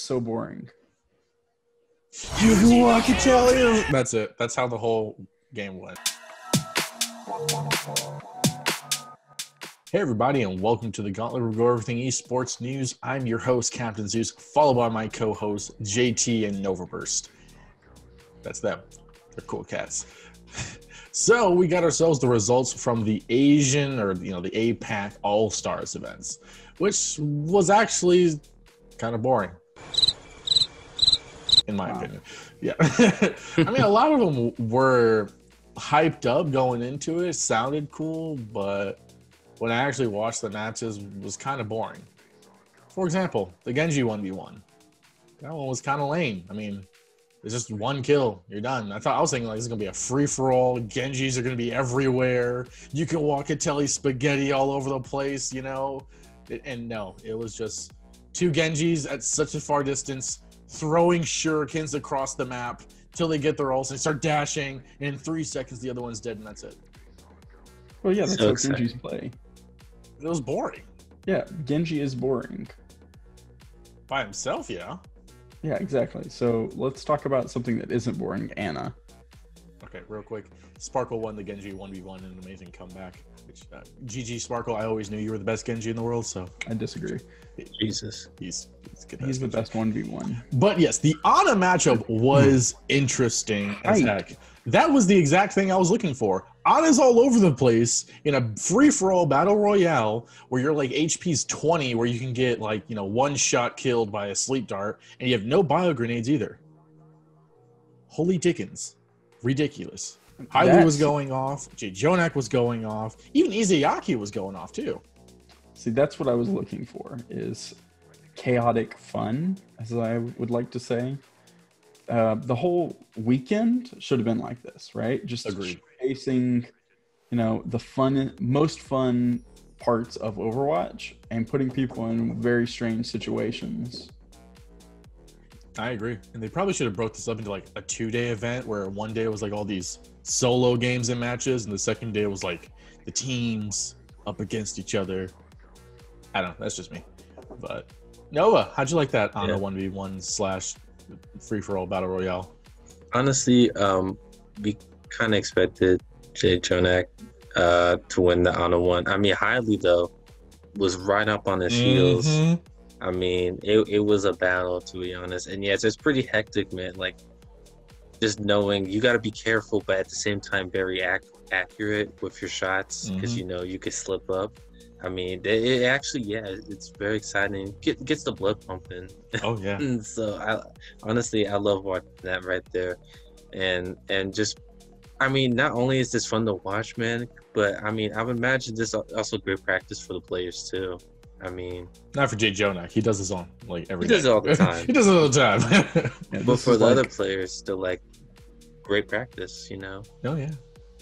so boring. You can walk Italian. That's it. That's how the whole game went. Hey everybody, and welcome to the Gauntlet, where we go over everything esports news. I'm your host, Captain Zeus, followed by my co-hosts JT and Novaburst. That's them. They're cool cats. So we got ourselves the results from the Asian, or the APAC All-Stars events, which was actually kind of boring, in my opinion. Yeah. I mean, a lot of them were hyped up going into it, sounded cool, but when I actually watched the matches, it was kind of boring. For example, the Genji 1v1. That one was kind of lame. I mean, it's just one kill, you're done. I was thinking like this is gonna be a free-for-all. Genjis are gonna be everywhere. You can walk Telly spaghetti all over the place, you know? And no, it was just two Genjis at such a far distance, throwing shurikens across the map till they get their ults and start dashing, and in 3 seconds the other one's dead, and that's it. Well, yeah, that's So how exciting. Genji's play. It was boring. Yeah, Genji is boring. By himself, yeah. Yeah, exactly. So let's talk about something that isn't boring, Anna. Okay, real quick. Sparkle won the Genji 1v1 in an amazing comeback. Which, GG Sparkle, I always knew you were the best Genji in the world, so I disagree. Jesus. he's good. He's the best 1v1. But yes, the Ana matchup was interesting as heck. That was the exact thing I was looking for. Ana's all over the place in a free-for-all battle royale where you're like HP's 20, where you can get like, one shot killed by a sleep dart, and you have no bio grenades either. Holy dickens. Ridiculous. Hylia was going off. J. Jonak was going off. Even Izayaki was going off too. See, that's what I was looking for, is chaotic fun, as I would like to say. The whole weekend should have been like this, right? Just Agreed. showcasing, the most fun parts of Overwatch and putting people in very strange situations. I agree. And they probably should have broke this up into like a 2-day event where one day was like all these solo games and matches, and the second day was like the teams up against each other. I don't know. That's just me. But Noah, how'd you like that on a 1v1 / free-for-all battle royale? Honestly, we kind of expected Jay Jonak to win the Ana one. I mean, Hylia, though, was right up on his heels. I mean, it was a battle, to be honest. And yes, it's pretty hectic, man. Like, just knowing you got to be careful, but at the same time, very accurate with your shots, because, you could slip up. I mean, it actually, it's very exciting. Gets the blood pumping. Oh, yeah. So, I love watching that right there. And just, I mean, not only is this fun to watch, man, but, I mean, I would imagine this also great practice for the players, too. I mean, not for Jay Jonak. He does his own like every day. He does it all the time. He does it all the time. But for the other players, still like great practice, Oh, yeah.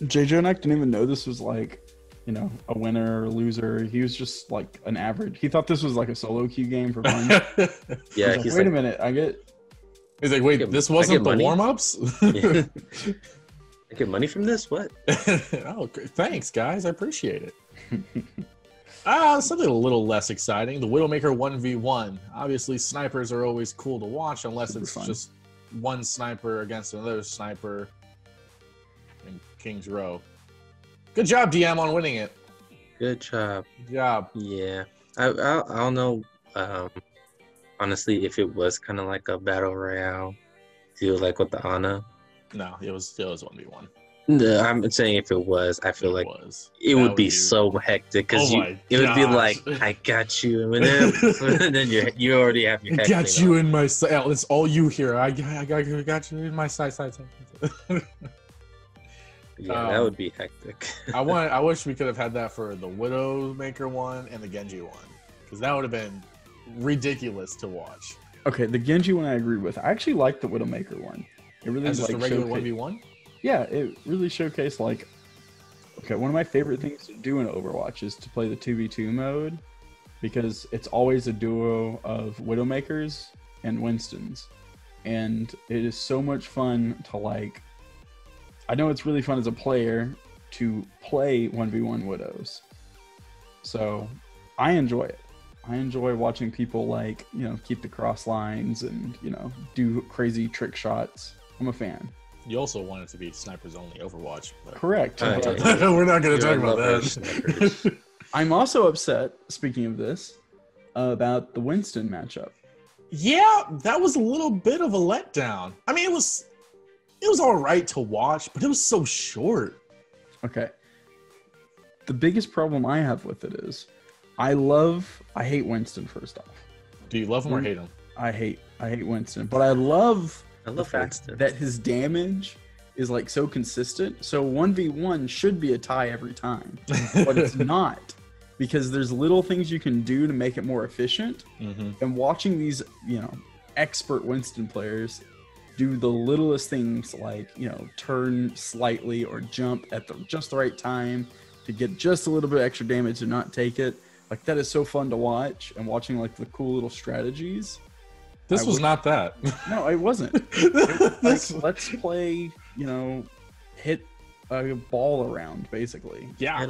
Jay Jonak didn't even know this was like, a winner or loser. He was just like an average. He thought this was like a solo queue game for fun. Yeah, he's like, wait a minute, He's like, wait, this wasn't the warm-ups? Yeah. I get money from this? What? Oh, thanks, guys. I appreciate it. Something a little less exciting. The Widowmaker 1v1. Obviously, snipers are always cool to watch unless it's just one sniper against another sniper in King's Row. Good job, DM, on winning it. Good job. Good job. Yeah. I don't know, honestly, if it was kind of like a battle royale deal like with the Ana. No, it was 1v1. No, I'm saying if it was, I feel like it would be so hectic, because it would be like, I got you, and then you already have your head. Got you in my sight. That's all you hear. I got you in my sight. Yeah, that would be hectic. I wish we could have had that for the Widowmaker one and the Genji one, because that would have been ridiculous to watch. Okay, the Genji one I agree with. I actually like the Widowmaker one. It really is just a regular 1v1. Yeah, it really showcased one of my favorite things to do in Overwatch is to play the 2v2 mode, because it's always a duo of Widowmakers and Winstons, and it is so much fun to I know it's really fun as a player to play 1v1 Widows, so I enjoy it. I enjoy watching people like, keep the cross lines and, do crazy trick shots. I'm a fan. You also want it to be snipers only Overwatch. But... Correct. We're not going to talk about that. I'm also upset, speaking of this, about the Winston matchup. Yeah, that was a little bit of a letdown. I mean, it was all right to watch, but it was so short. Okay. The biggest problem I have with it is I hate Winston first off. Do you love him or hate him? I hate Winston, but I love the fact that his damage is like so consistent. So 1v1 should be a tie every time, but it's not, because there's little things you can do to make it more efficient. And watching these, expert Winston players do the littlest things like, turn slightly or jump at just the right time to get just a little bit of extra damage and not take it. Like, that is so fun to watch, and watching like the cool little strategies. This was not that. No, it wasn't. It was like, let's play, hit a ball around, basically. Yeah,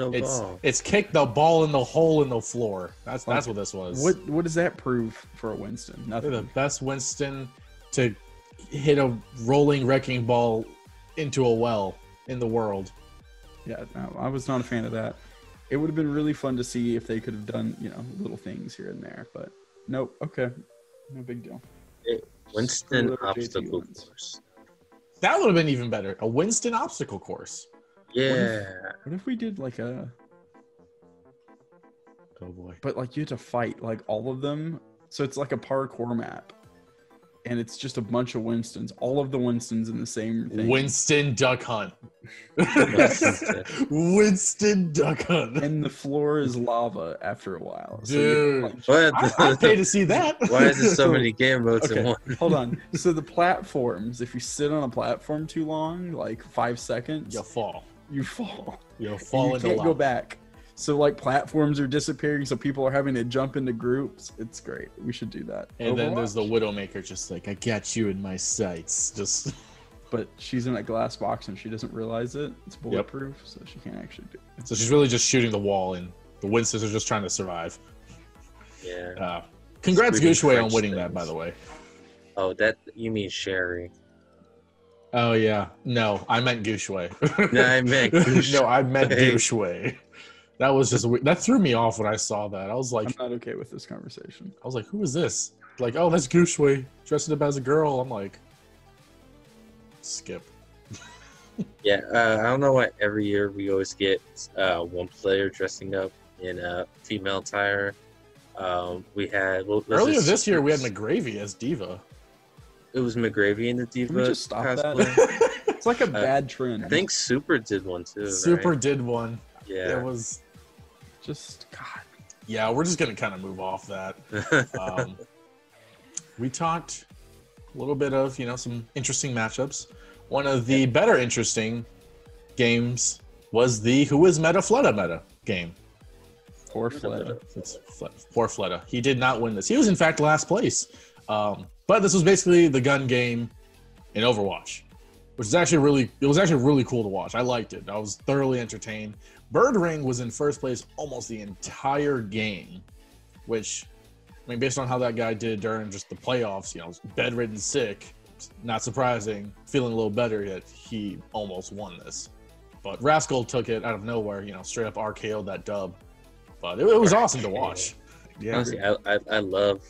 it's kick the ball in the hole in the floor. That's what this was. What does that prove for a Winston? Nothing. They're the best Winston to hit a rolling wrecking ball into a well in the world. Yeah, no, I was not a fan of that. It would have been really fun to see if they could have done, little things here and there, but nope. Okay, no big deal. Winston obstacle course. That would have been even better. A Winston obstacle course. Yeah. What if we did like a? Oh boy! But like you had to fight like all of them, so it's like a parkour map. And it's just a bunch of Winstons, all of the Winstons in the same thing. Winston Duck Hunt. Winston Duck Hunt. And the floor is lava after a while. Dude, so I'd pay to see that. Why is there so many game modes in one? Hold on. So the platforms, if you sit on a platform too long, like 5 seconds, you'll fall. You fall. You'll fall into lava. You can't go back. So like platforms are disappearing, so people are having to jump into groups. It's great. We should do that. And then there's the Widowmaker, just like, I got you in my sights. Just, but she's in a glass box and she doesn't realize it. It's bulletproof, so she can't actually do it. So she's really just shooting the wall, and the Winstons are just trying to survive. Yeah. Congrats, Gooshway, on winning that, by the way. Oh, that you mean Sherry? Oh yeah. No, I meant Gooshway. No, I meant Gooshway. No, I meant Gooshway. That was just weird. That threw me off when I saw that. I was like, I'm not okay with this conversation. I was like, who is this? Like, oh, that's Gooshway dressing up as a girl. I'm like, skip. Yeah, I don't know why every year we always get one player dressing up in a female attire. We had earlier this year we had McGravy as Diva. It was McGravy in the Diva. Can we just stop that? It's like a bad trend. I think Super did one too. Super right? did one. Yeah, it was. Just God. Yeah, we're just gonna kind of move off that. We talked a little bit of some interesting matchups. One of the better interesting games was the Who is Meta Fleta Meta game. Poor Fleta. Poor Fleta. He did not win this. He was in fact last place. But this was basically the gun game in Overwatch, which is actually really cool to watch. I liked it. I was thoroughly entertained. Bird Ring was in first place almost the entire game, which, I mean, based on how that guy did during just the playoffs, bedridden, sick, not surprising, feeling a little better, yet he almost won this. But Rascal took it out of nowhere, straight up RKO'd that dub. But it was awesome to watch. Yeah, honestly, I love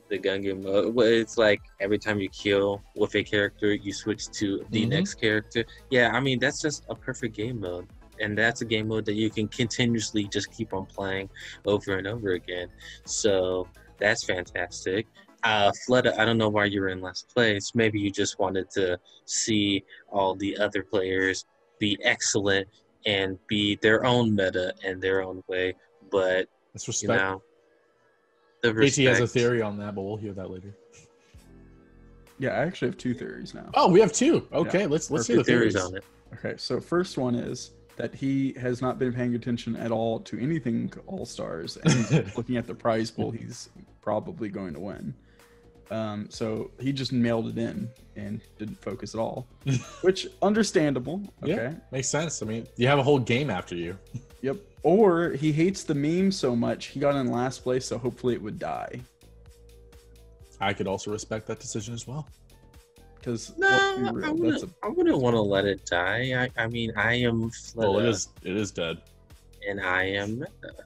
the gun game mode. It's like every time you kill with a character, you switch to the next character. Yeah, I mean, that's just a perfect game mode. And that's a game mode that you can continuously just keep on playing over and over again. So that's fantastic. Fleta, I don't know why you were in last place. Maybe you just wanted to see all the other players be excellent and be their own meta in their own way. But, that's respect. The JT has a theory on that, but we'll hear that later. Yeah, I actually have two theories now. Oh, we have two. Okay, yeah. let's hear the theories on it. Okay, so first one is that he has not been paying attention at all to anything All-Stars, and he's looking at the prize pool, he's probably going to win. So he just mailed it in and didn't focus at all, which understandable. Okay, yeah, makes sense. I mean, you have a whole game after you. Yep. Or he hates the meme so much he got in last place, so hopefully it would die. I could also respect that decision as well. Because No, I wouldn't want to let it die. I mean, I am Fleta, Well, it is dead. and I am Meta.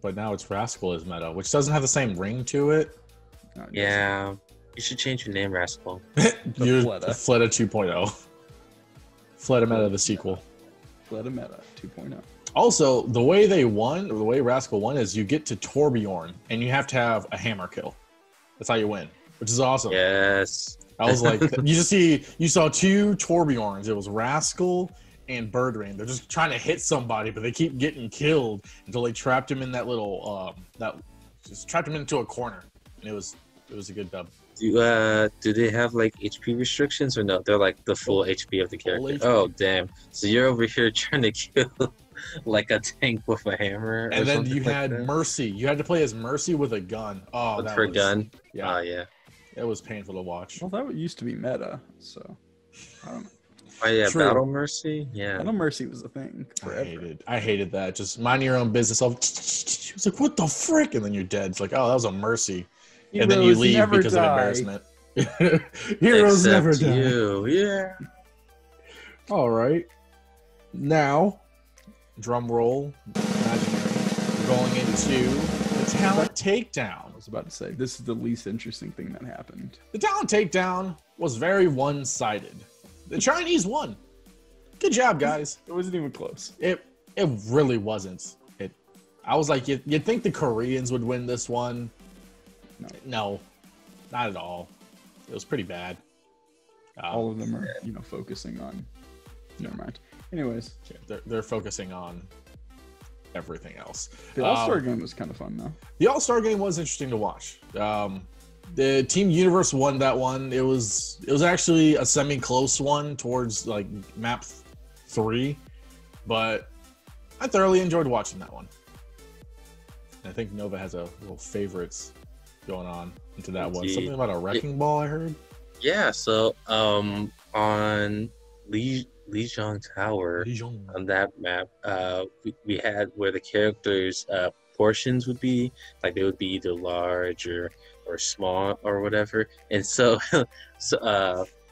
But now it's Rascal is meta, which doesn't have the same ring to it. No, it Yeah, you should change your name, Rascal. You're Fleta. Fleta 2.0. Fleta meta, the sequel. Fleta Meta 2.0. Also, the way they won, or the way Rascal won, is you get to Torbjorn, and you have to have a hammer kill. That's how you win, which is awesome. Yes. I was like, you saw two Torbjorns. It was Rascal and Birdrain. They're just trying to hit somebody, but they keep getting killed until they trapped him in that little just trapped him into a corner, and it was a good dub. Do they have like HP restrictions or no? They're like the full HP of the character. HP. Oh damn! So you're over here trying to kill like a tank with a hammer, And or then something you like had that? Mercy. You had to play as Mercy with a gun. Oh, With her gun. Yeah, Yeah. it was painful to watch. Well, that used to be meta, so I don't know. Oh yeah, True. Battle Mercy. Yeah. I know Mercy was a thing forever. I hated that. Just mind your own business. It was like, what the frick? And then you're dead. It's like, oh, that was a Mercy. And then you Heroes leave never because die. of embarrassment. Heroes Except never die. you. Yeah. All right. Now, drum roll, imaginary. We're going into the talent takedown. I was about to say, this is the least interesting thing that happened. The talent takedown was very one-sided. The Chinese won. Good job, guys. It wasn't even close. It really wasn't. I was like, you'd think the Koreans would win this one. No, not at all. It was pretty bad. All of them are, focusing on. Never mind. Anyways, they're focusing on everything else. the All-Star game was kind of fun though. The All-Star game was interesting to watch. The Team Universe won that one. It was actually a semi-close one towards like map 3, but I thoroughly enjoyed watching that one. I think Nova has a little favorites going on into that one. Indeed. Something about a wrecking ball, I heard. Yeah. So on Lijiang Tower, on that map, we had where the characters' portions would be, like they would be either large or small or whatever. And so,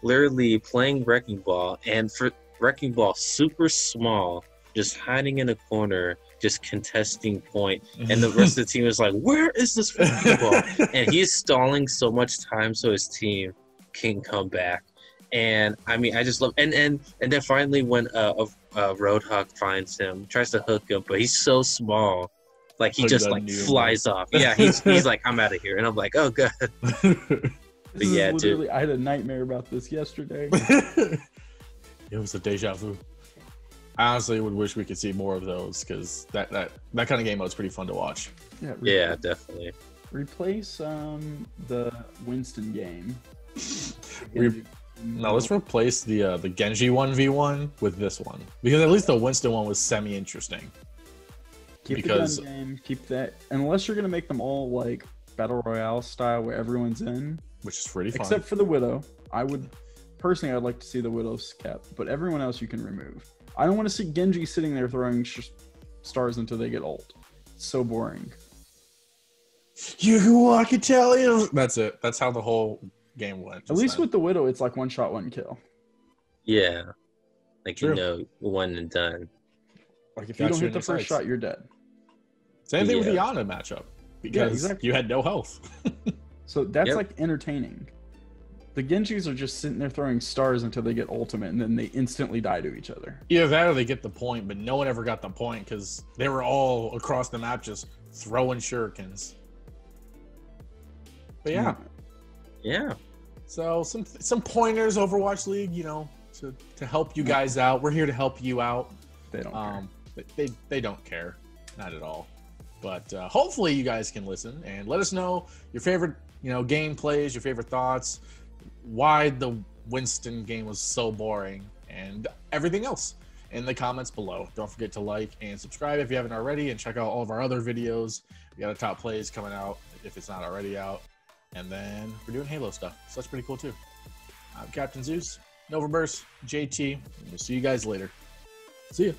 literally playing Wrecking Ball, and for Wrecking Ball super small, just hiding in a corner, just contesting point, and the rest of the team is like, "Where is this Wrecking Ball?" And he's stalling so much time so his team can come back. And I mean, I just love, and then finally when Roadhog finds him, tries to hook him, but he's so small, like he just like flies off. Yeah, he's like, I'm out of here, and I'm like, oh god. But yeah, dude, I had a nightmare about this yesterday. It was a deja vu. I honestly would wish we could see more of those, because that kind of game mode is pretty fun to watch. Yeah, definitely. Replace the Winston game. No, let's replace the Genji 1v1 with this one, because at least the Winston one was semi-interesting. Keep the gun game, keep that, unless you're gonna make them all like battle royale style where everyone's in, which is pretty fun. Except for the Widow. I'd like to see the Widow's kept, but everyone else you can remove. I don't want to see Genji sitting there throwing stars until they get ult. It's so boring. You can walk Italian. That's it. That's how the whole game went. At least with the Widow, it's like one shot, one kill. Yeah, like True. one and done. Like if you don't hit the first shot, you're dead. Same thing with the Ana matchup, because you had no health. So that's like entertaining. The Genjis are just sitting there throwing stars until they get ultimate, and then they instantly die to each other. Either that or they get the point, but no one ever got the point because they were all across the map just throwing shurikens. But yeah. So some pointers, Overwatch League, to help you guys out. We're here to help you out. They don't care. They don't care, not at all. But hopefully you guys can listen and let us know your favorite gameplays, your favorite thoughts, why the Winston game was so boring, and everything else in the comments below. Don't forget to like and subscribe if you haven't already, and check out all of our other videos. We got a top plays coming out if it's not already out, and then we're doing Halo stuff, so that's pretty cool too. I'm Captain Zeus, Novaburst, JT, and we'll see you guys later. See ya.